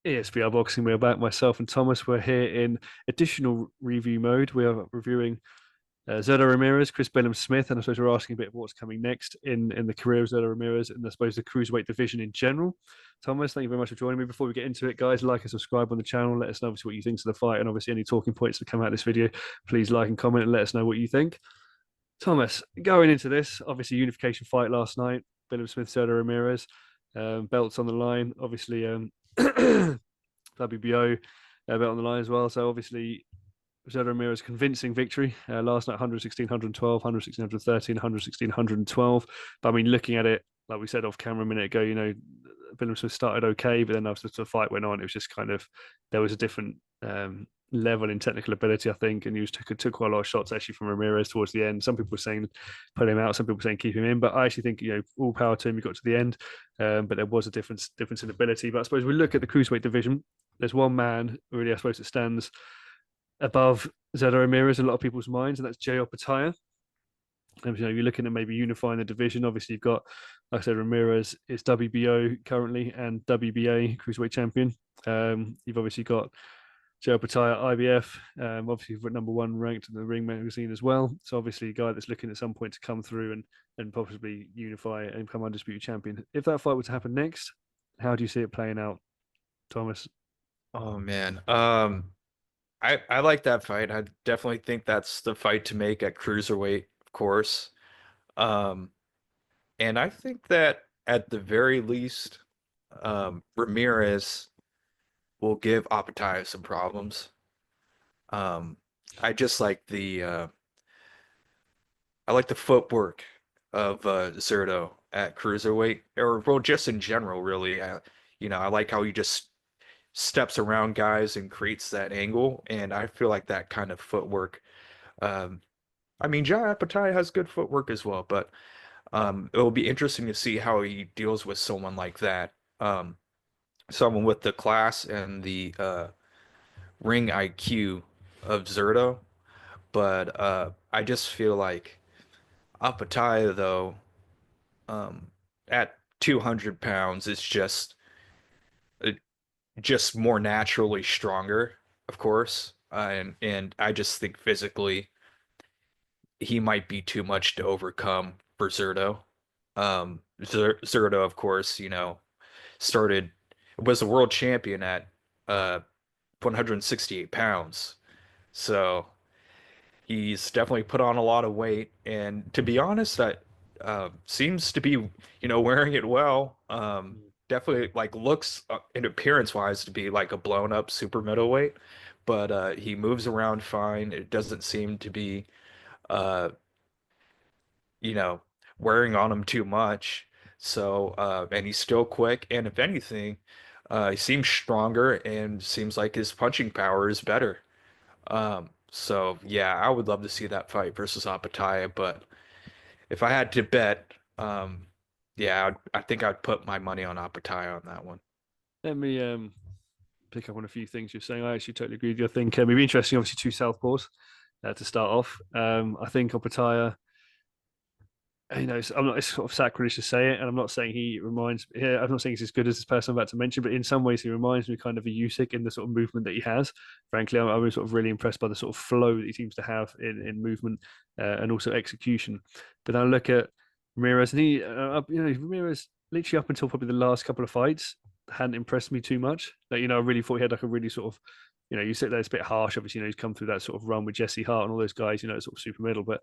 ESBR Boxing. We're back. Myself and Thomas. We're here in additional review mode. We are reviewing Zurdo Ramirez, Chris Billum-Smith, and I suppose we're asking a bit of what's coming next in the career of Zurdo Ramirez and I suppose the cruiserweight division in general. Thomas, thank you very much for joining me. Before we get into it, guys, like and subscribe on the channel. Let us know obviously what you think of the fight, and obviously any talking points that come out of this video. Please like and comment and let us know what you think. Thomas, going into this, obviously unification fight last night. Billum-Smith, Zurdo Ramirez, belts on the line. Obviously, WBO belt on the line as well. So obviously, Zurdo Ramirez convincing victory last night, 116, 112, 116, 113, 116, 112. But I mean, looking at it, like we said off camera a minute ago, Billum-Smith started okay, but then after the fight went on, it was just kind of, there was a different level in technical ability, I think, and he took quite a lot of shots actually from Ramirez towards the end. Some people were saying put him out, some people were saying keep him in, but I actually think all power to him. He got to the end, but there was a difference in ability. But I suppose we look at the cruiserweight division. There's one man really, I suppose, that stands above Zurdo Ramirez in a lot of people's minds, and that's Jay Opetaia. You're looking at maybe unifying the division. Obviously, you've got, like I said, Ramirez is WBO currently and WBA cruiserweight champion. You've obviously got Joe Opetaia, IBF, obviously number one ranked in the Ring magazine as well. So obviously a guy that's looking at some point to come through and possibly unify and become undisputed champion. If that fight were to happen next, how do you see it playing out, Thomas? Oh man. I like that fight. I definitely think that's the fight to make at cruiserweight, of course. Um, and I think that at the very least, Ramirez will give Opetaia some problems. Um, I just like the footwork of Zurdo at cruiserweight, or well, just in general, really. I like how he just steps around guys and creates that angle, and I feel like that kind of footwork. Um, I mean, Jai Apatai has good footwork as well, but it will be interesting to see how he deals with someone like that. Someone with the class and the ring IQ of Zurdo, but I just feel like Apatai, though, um, at 200 pounds is uh, just more naturally stronger, of course. And I just think physically he might be too much to overcome for Zurdo. Zurdo, of course, started was the world champion at 168 pounds. So he's definitely put on a lot of weight, and to be honest, that seems to be, wearing it well. Definitely like looks in appearance wise to be like a blown up super middleweight, but he moves around fine. It doesn't seem to be, uh, you know, wearing on him too much. So, and he's still quick, and if anything, he seems stronger and seems like his punching power is better. So yeah, I would love to see that fight versus Opetaia, but if I had to bet, yeah, I think I'd put my money on Opetaia on that one. Let me pick up on a few things you're saying. I actually totally agree with you. I think it'd be interesting, obviously, two southpaws to start off. I think Opetaia, I'm not, it's sort of sacrilege to say it, and I'm not saying he reminds me here. I'm not saying he's as good as this person I'm about to mention, but in some ways he reminds me kind of a Usyk in the sort of movement that he has. Frankly, I was sort of really impressed by the sort of flow that he seems to have in movement and also execution. But then I look at Ramirez, and Ramirez literally up until probably the last couple of fights hadn't impressed me too much. Like, I really thought he had like a really sort of, you sit there, it's a bit harsh. Obviously, he's come through that sort of run with Jesse Hart and all those guys, sort of super middle, but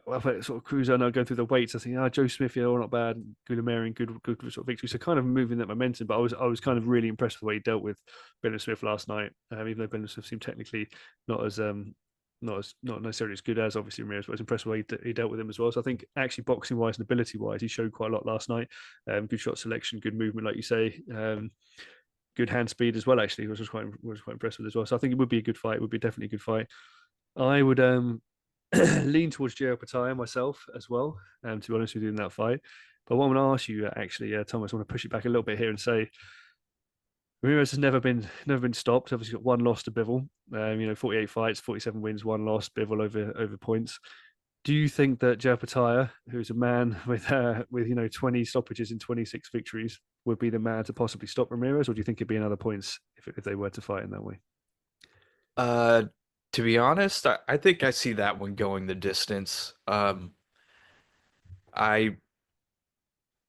well, sort of cruiser now going through the weights. I think, Joe Smith, all not bad. Gulamarin, good sort of victory. So kind of moving that momentum. But I was kind of really impressed with the way he dealt with Billum-Smith last night. Even though Billum-Smith seemed technically not as not necessarily as good as obviously Ramirez, but I was impressed with the way he dealt with him as well. So I think actually boxing wise and ability wise, he showed quite a lot last night. Good shot selection, good movement, like you say. Good hand speed as well. Actually, was quite impressed with as well. So I think it would be a good fight. It would be definitely a good fight. I would lean towards Gio Pataya myself as well, to be honest with you in that fight. But what I'm going to ask you, actually, Thomas, I want to push it back a little bit here and say Ramirez has never been stopped. Obviously, got one loss to Bivol. 48 fights, 47 wins, one loss. Bivol over points. Do you think that Opetaia, who's a man with 20 stoppages and 26 victories, would be the man to possibly stop Ramirez, or do you think it'd be another points if they were to fight in that way? Uh, to be honest, I think I see that one going the distance. I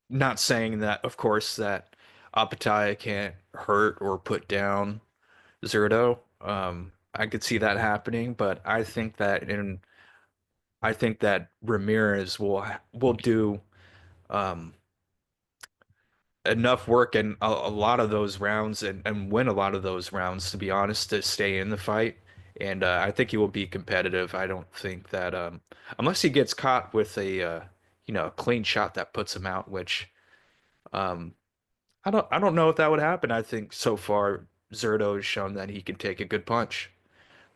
not saying that, of course, that Opetaia can't hurt or put down Zerto. I could see that happening, but I think that Ramirez will do um, enough work in a lot of those rounds and win a lot of those rounds, to be honest, to stay in the fight. And I think he will be competitive. I don't think that unless he gets caught with a clean shot that puts him out, which um, I don't know if that would happen. I think so far Zerto has shown that he can take a good punch.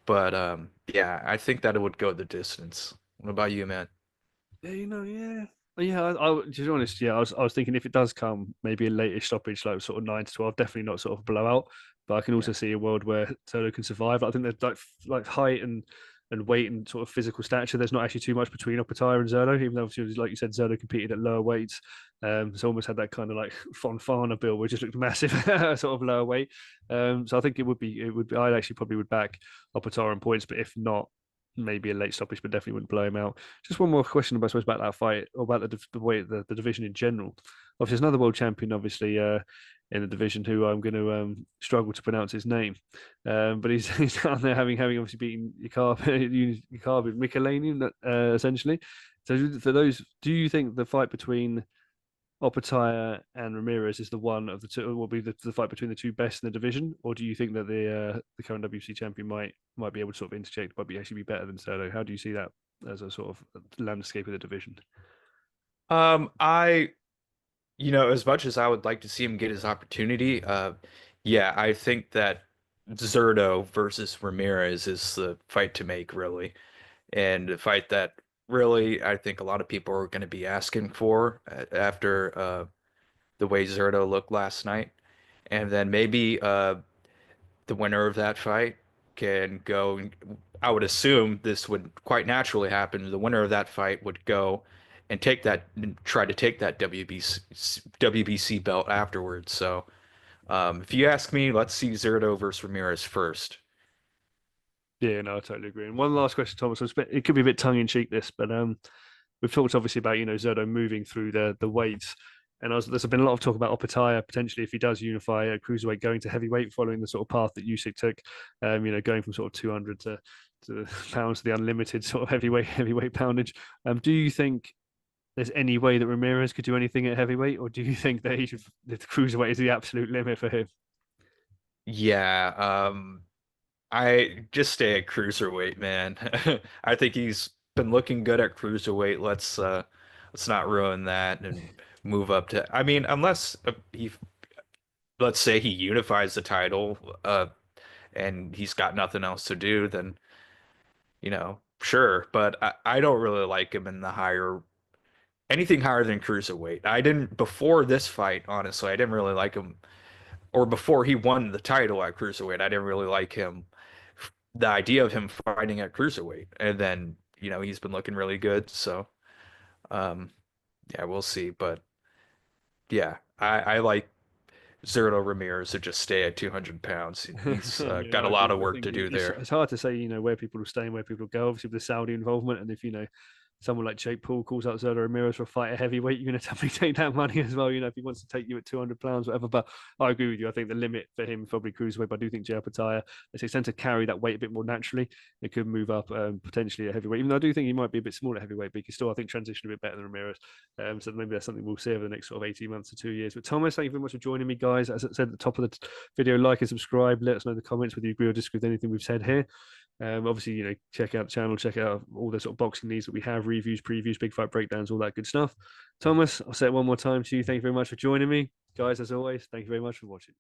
But yeah, I think that it would go the distance. What about you, man? Yeah, yeah. Yeah, to be honest, yeah, I was thinking if it does come, maybe a late stoppage, like sort of 9 to 12, definitely not sort of blowout. But I can also Yeah. see a world where Solo can survive. I think there's like height and weight and sort of physical stature. There's not actually too much between Opetaia and Zerlo, even though obviously, like you said, Zerlo competed at lower weights. So almost had that kind of like Fonfana build, which just looked massive, sort of lower weight. So I think it would be. I actually probably would back Opetaia on points, but if not, maybe a late stoppage, but definitely wouldn't blow him out. Just one more question, I suppose, about that fight or about the way the division in general. Obviously, there's another world champion, obviously, in the division who I'm going to struggle to pronounce his name, but he's down there having obviously beaten Yakarb Michelanian, essentially. So for those, do you think the fight between Opetaia and Ramirez is the one of the two will be the fight between the two best in the division, or do you think that the current WC champion might be able to sort of interject, might be actually be better than Serdo? How do you see that as a sort of landscape of the division? I as much as I would like to see him get his opportunity, yeah, I think that Zerto versus Ramirez is the fight to make, really, and the fight that really I think a lot of people are going to be asking for after the way Zerto looked last night, and then maybe the winner of that fight can go. I would assume this would quite naturally happen. The winner of that fight would go and try to take that WBC belt afterwards. So, if you ask me, let's see Zerto versus Ramirez first. Yeah, no, I totally agree. And one last question, Thomas. It could be a bit tongue in cheek, this, but we've talked obviously about Zerto moving through the weights, and there's been a lot of talk about Opetaia potentially if he does unify a cruiserweight going to heavyweight, following the sort of path that Usyk took, going from sort of 200 to pounds to the unlimited sort of heavyweight poundage. Do you think there's any way that Ramirez could do anything at heavyweight, or do you think that the cruiserweight is the absolute limit for him? Yeah, I just stay at cruiserweight, man. I think he's been looking good at cruiserweight. Let's not ruin that and move up to. I mean, unless he let's say he unifies the title, and he's got nothing else to do, then sure. But I don't really like him in the anything higher than cruiserweight. I didn't before this fight, honestly. I didn't really like him, or before he won the title at cruiserweight. I didn't really like him. The idea of him fighting at cruiserweight, and then he's been looking really good. So um, yeah, we'll see. But yeah, I like Zerto Ramirez to just stay at 200 pounds. He's Yeah, got I a agree lot with of you. I work think to do it's there. it's hard to say, where people will stay and where people will go. Obviously, with the Saudi involvement, and if someone like Jake Paul calls out Zerto Ramirez for a fight at heavyweight, you're going to definitely take that money as well. If he wants to take you at 200 pounds, whatever. But I agree with you. I think the limit for him is probably cruiserweight. But I do think Jay Opetaia, as he tends to carry that weight a bit more naturally, it could move up potentially at heavyweight. Even though I do think he might be a bit smaller at heavyweight, but he can still, I think, transition a bit better than Ramirez. So maybe that's something we'll see over the next sort of 18 months to 2 years. But Thomas, thank you very much for joining me, guys. As I said at the top of the video, like and subscribe. Let us know in the comments whether you agree or disagree with anything we've said here. Obviously, check out the channel, check out all the sort of boxing needs that we have, reviews, previews, big fight breakdowns, all that good stuff. Thomas, I'll say it one more time to you. Thank you very much for joining me. Guys, as always, thank you very much for watching.